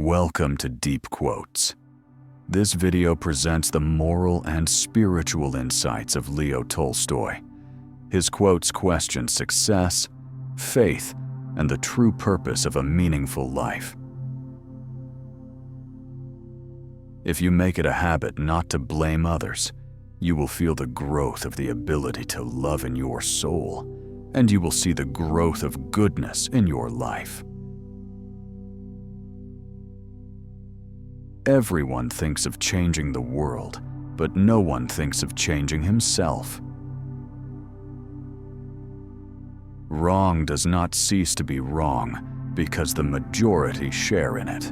Welcome to Deep Quotes. This video presents the moral and spiritual insights of Leo Tolstoy. His quotes question success, faith, and the true purpose of a meaningful life. If you make it a habit not to blame others, you will feel the growth of the ability to love in your soul, and you will see the growth of goodness in your life. Everyone thinks of changing the world, but no one thinks of changing himself. Wrong does not cease to be wrong because the majority share in it.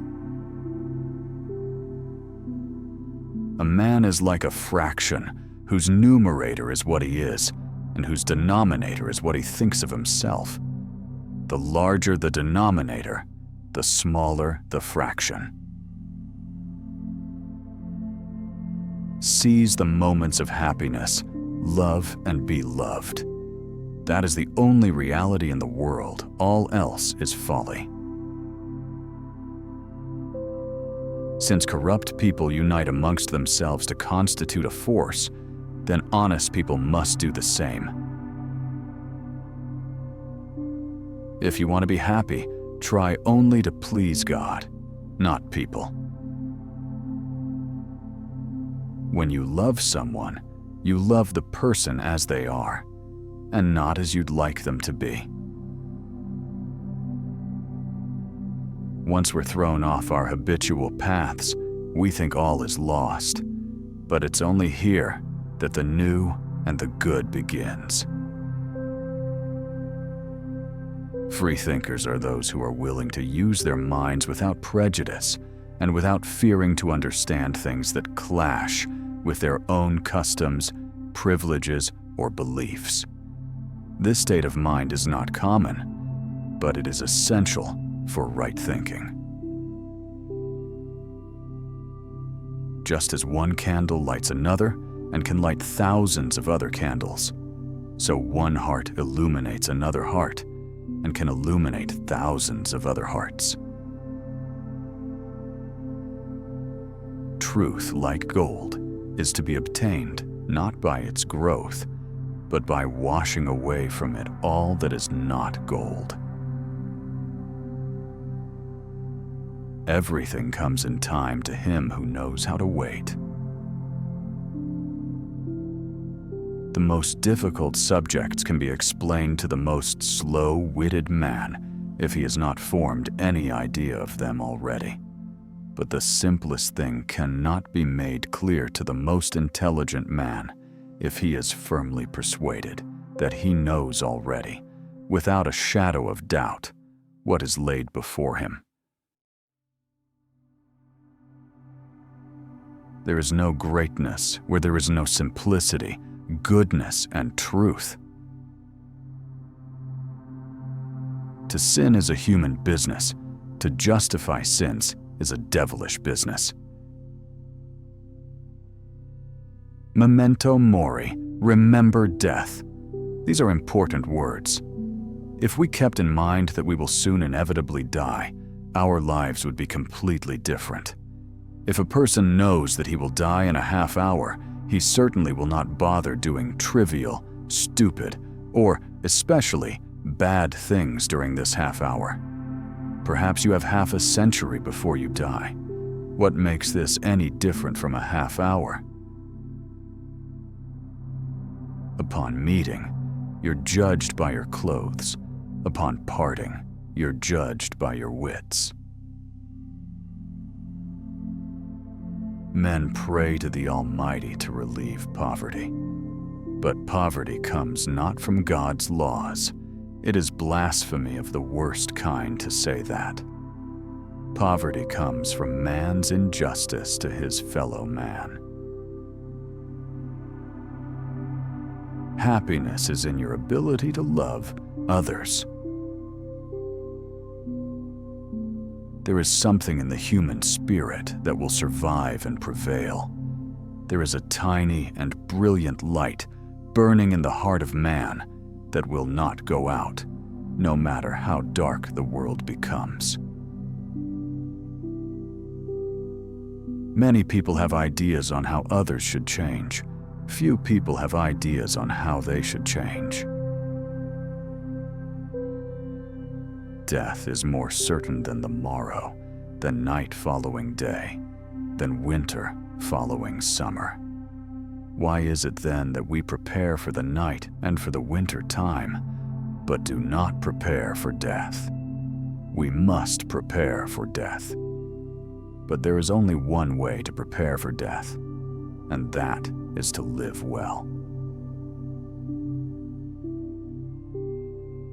A man is like a fraction whose numerator is what he is and whose denominator is what he thinks of himself. The larger the denominator, the smaller the fraction. Seize the moments of happiness, love and be loved. That is the only reality in the world. All else is folly. Since corrupt people unite amongst themselves to constitute a force, then honest people must do the same. If you want to be happy, try only to please God, not people. When you love someone, you love the person as they are, and not as you'd like them to be. Once we're thrown off our habitual paths, we think all is lost, but it's only here that the new and the good begins. Freethinkers are those who are willing to use their minds without prejudice and without fearing to understand things that clash with their own customs, privileges, or beliefs. This state of mind is not common, but it is essential for right thinking. Just as one candle lights another and can light thousands of other candles, so one heart illuminates another heart and can illuminate thousands of other hearts. Truth, like gold, is to be obtained not by its growth, but by washing away from it all that is not gold. Everything comes in time to him who knows how to wait. The most difficult subjects can be explained to the most slow-witted man if he has not formed any idea of them already. But the simplest thing cannot be made clear to the most intelligent man if he is firmly persuaded that he knows already, without a shadow of doubt, what is laid before him. There is no greatness where there is no simplicity, goodness, and truth. To sin is a human business. To justify sins is a devilish business. Memento mori, remember death. These are important words. If we kept in mind that we will soon inevitably die, our lives would be completely different. If a person knows that he will die in a half hour, he certainly will not bother doing trivial, stupid, or especially bad things during this half hour. Perhaps you have half a century before you die. What makes this any different from a half hour? Upon meeting, you're judged by your clothes. Upon parting, you're judged by your wits. Men pray to the Almighty to relieve poverty. But poverty comes not from God's laws. It is blasphemy of the worst kind to say that. Poverty comes from man's injustice to his fellow man. Happiness is in your ability to love others. There is something in the human spirit that will survive and prevail. There is a tiny and brilliant light burning in the heart of man that will not go out, no matter how dark the world becomes. Many people have ideas on how others should change. Few people have ideas on how they should change. Death is more certain than the morrow, than night following day, than winter following summer. Why is it then that we prepare for the night and for the winter time, but do not prepare for death? We must prepare for death. But there is only one way to prepare for death, and that is to live well.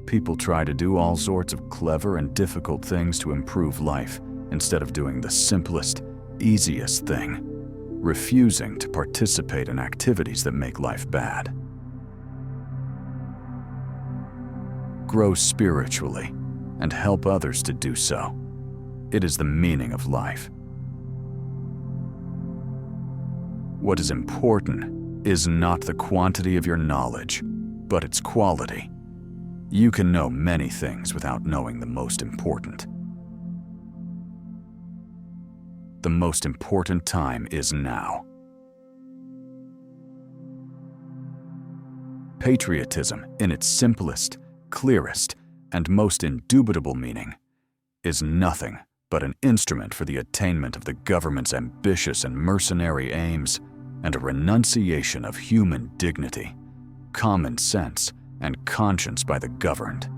People try to do all sorts of clever and difficult things to improve life instead of doing the simplest, easiest thing, refusing to participate in activities that make life bad. Grow spiritually and help others to do so. It is the meaning of life. What is important is not the quantity of your knowledge, but its quality. You can know many things without knowing the most important. The most important time is now. Patriotism, in its simplest, clearest, and most indubitable meaning, is nothing but an instrument for the attainment of the government's ambitious and mercenary aims and a renunciation of human dignity, common sense, and conscience by the governed,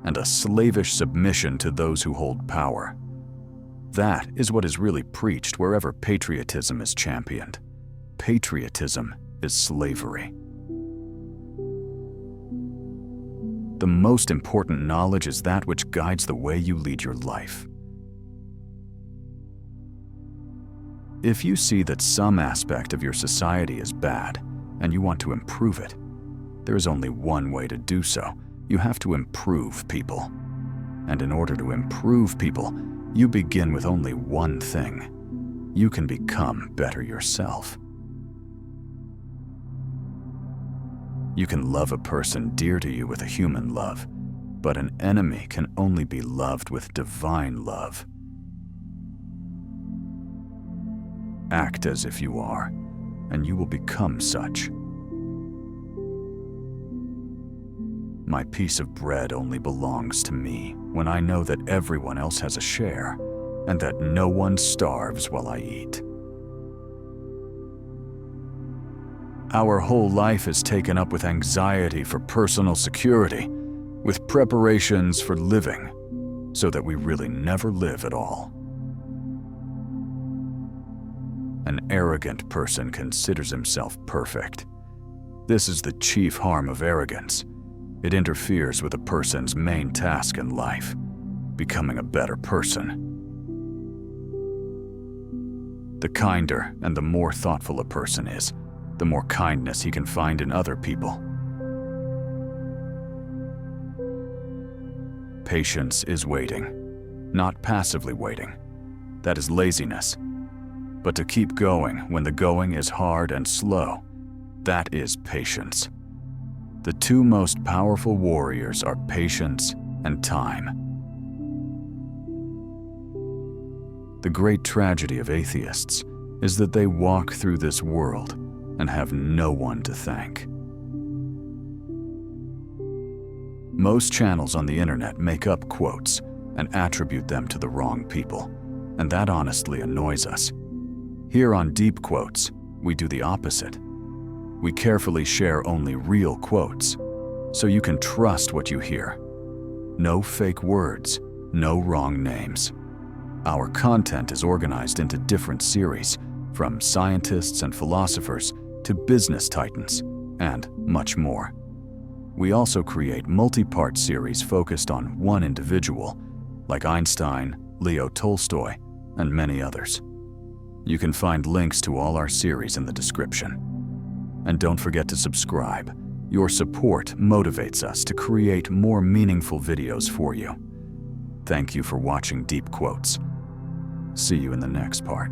and a slavish submission to those who hold power. That is what is really preached wherever patriotism is championed. Patriotism is slavery. The most important knowledge is that which guides the way you lead your life. If you see that some aspect of your society is bad and you want to improve it, there is only one way to do so. You have to improve people. And in order to improve people, you begin with only one thing. You can become better yourself. You can love a person dear to you with a human love, but an enemy can only be loved with divine love. Act as if you are, and you will become such. My piece of bread only belongs to me when I know that everyone else has a share, and that no one starves while I eat. Our whole life is taken up with anxiety for personal security, with preparations for living, so that we really never live at all. An arrogant person considers himself perfect. This is the chief harm of arrogance. It interferes with a person's main task in life, becoming a better person. The kinder and the more thoughtful a person is, the more kindness he can find in other people. Patience is waiting, not passively waiting. That is laziness. But to keep going when the going is hard and slow, that is patience. The two most powerful warriors are patience and time. The great tragedy of atheists is that they walk through this world and have no one to thank. Most channels on the internet make up quotes and attribute them to the wrong people, and that honestly annoys us. Here on Deep Quotes, we do the opposite. We carefully share only real quotes, so you can trust what you hear. No fake words, no wrong names. Our content is organized into different series, from scientists and philosophers to business titans, and much more. We also create multi-part series focused on one individual, like Einstein, Leo Tolstoy, and many others. You can find links to all our series in the description. And don't forget to subscribe. Your support motivates us to create more meaningful videos for you. Thank you for watching Deep Quotes. See you in the next part.